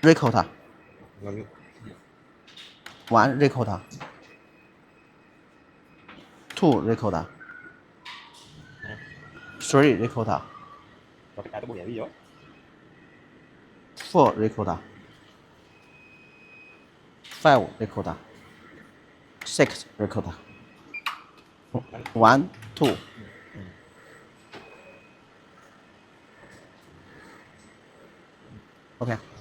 ricotta Lần 1 ricotta 2 ricotta 3 ricotta cho cái tôi bổ nhảy đi rồi. 4 ricotta 5 ricotta 6 ricotta 1 2 OK